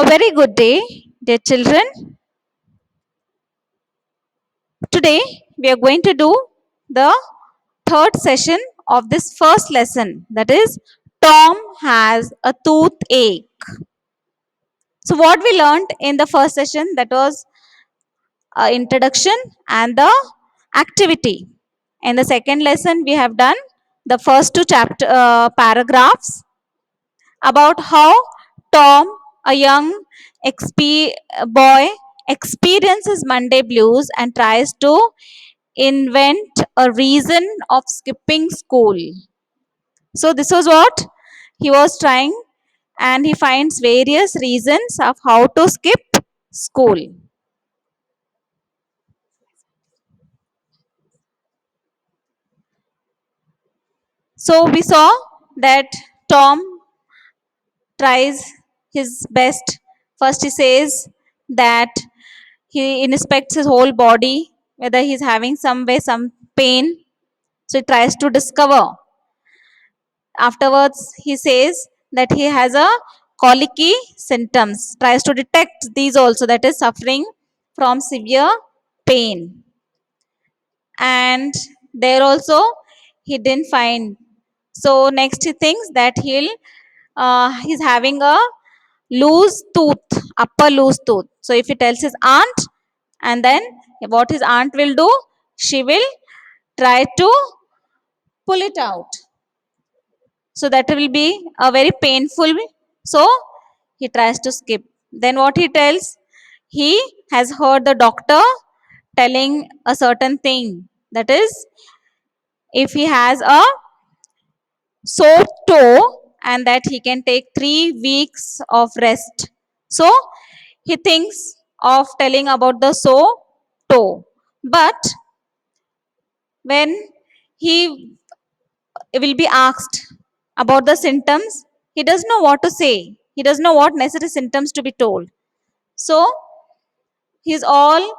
Very good day, dear children. Today we are going to do the third session of this first lesson, that is, Tom has a toothache. So, what we learned in the first session, that was introduction and the activity. In the second lesson, we have done the first two chapter paragraphs about how Tom, a young boy, experiences Monday blues and tries to invent a reason of skipping school. So, this was what he was trying, and he finds various reasons of how to skip school. So, we saw that Tom tries his best. First, he says that he inspects his whole body, whether he's having some pain. So, he tries to discover. Afterwards, he says that he has a colicky symptoms, tries to detect these also, that is suffering from severe pain. And there also he didn't find. So next he thinks that he's having a loose tooth, upper loose tooth. So if he tells his aunt, and then what his aunt will do, she will try to pull it out. So that will be a very painful. So he tries to skip. Then what he tells, he has heard the doctor telling a certain thing, that is, if he has a sore toe, and that he can take 3 weeks of rest. So he thinks of telling about the sore toe. But when he will be asked about the symptoms, he doesn't know what to say. He doesn't know what necessary symptoms to be told. So he's all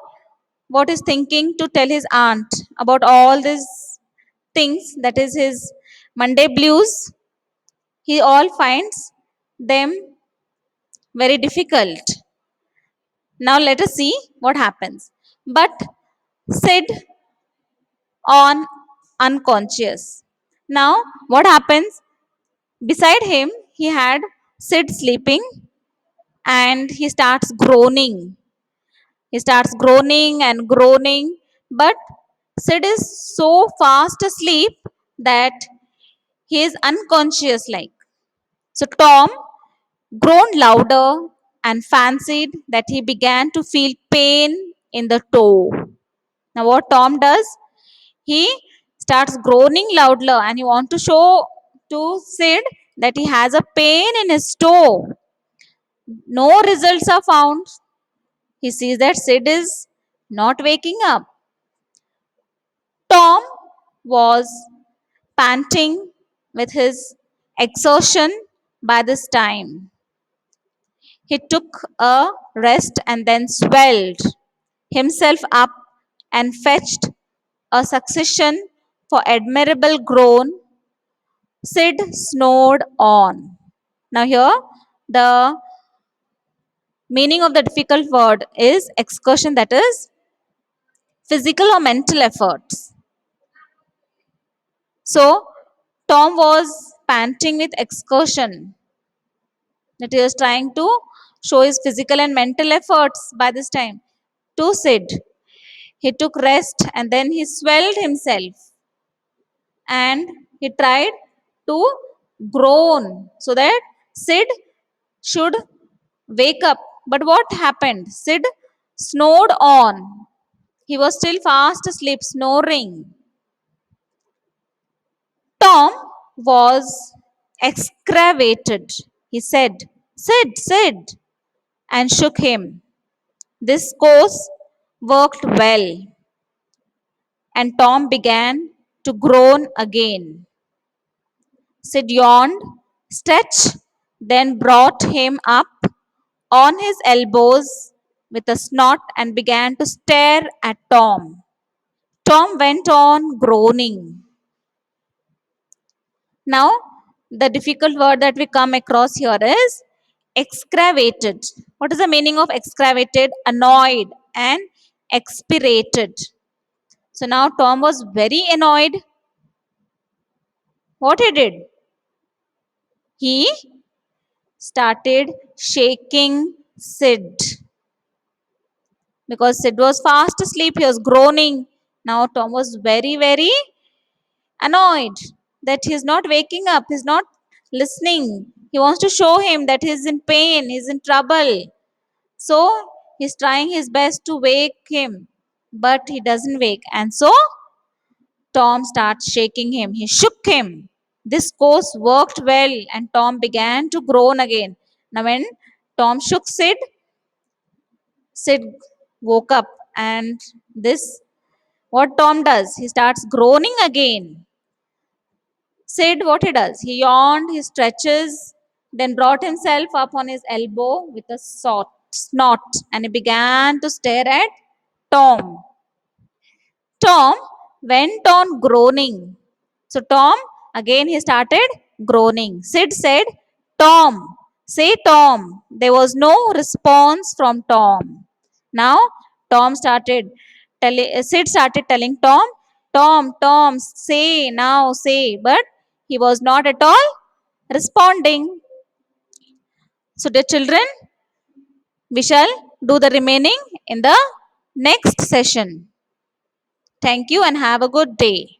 what is thinking to tell his aunt about all these things, that is his Monday blues. He all finds them very difficult. Now let us see what happens. But Sid on unconscious. Now what happens? Beside him, he had Sid sleeping, and he starts groaning. He starts groaning and groaning, but Sid is so fast asleep that he is unconscious like. So Tom groaned louder and fancied that he began to feel pain in the toe. Now what Tom does, he starts groaning louder and he wants to show to Sid that he has a pain in his toe. No results are found. He sees that Sid is not waking up. Tom was panting with his exhaustion by this time. He took a rest and then swelled himself up and fetched a succession for admirable groan. Sid snored on. Now, here the meaning of the difficult word is excursion, that is physical or mental efforts. So, Tom was panting with excursion, that he was trying to show his physical and mental efforts by this time to Sid. He took rest and then he swelled himself, and he tried to groan so that Sid should wake up. But what happened? Sid snored on. He was still fast asleep, snoring. Tom was excavated. He said, Sid, Sid, and shook him. This course worked well, and Tom began to groan again. Sid yawned, stretched, then brought him up on his elbows with a snort and began to stare at Tom. Tom went on groaning. Now, the difficult word that we come across here is excavated. What is the meaning of excavated? Annoyed and expirated. So now Tom was very annoyed. What he did? He started shaking Sid because Sid was fast asleep. He was groaning. Now Tom was very, very annoyed that he's not waking up. He's not listening. He wants to show him that he's in pain. He's in trouble. So he's trying his best to wake him, but he doesn't wake. And so Tom starts shaking him. He shook him. This course worked well, and Tom began to groan again. Now, when Tom shook Sid woke up, and this what Tom does? He starts groaning again. Sid, what he does? He yawned, he stretches, then brought himself up on his elbow with a snort, and he began to stare at Tom. Tom went on groaning. So Tom, again he started groaning. Sid said, Tom, say Tom. There was no response from Tom. Now Tom started Sid started telling Tom, Tom, Tom, say now, say. But he was not at all responding. So the children, we shall do the remaining in the next session. Thank you and have a good day.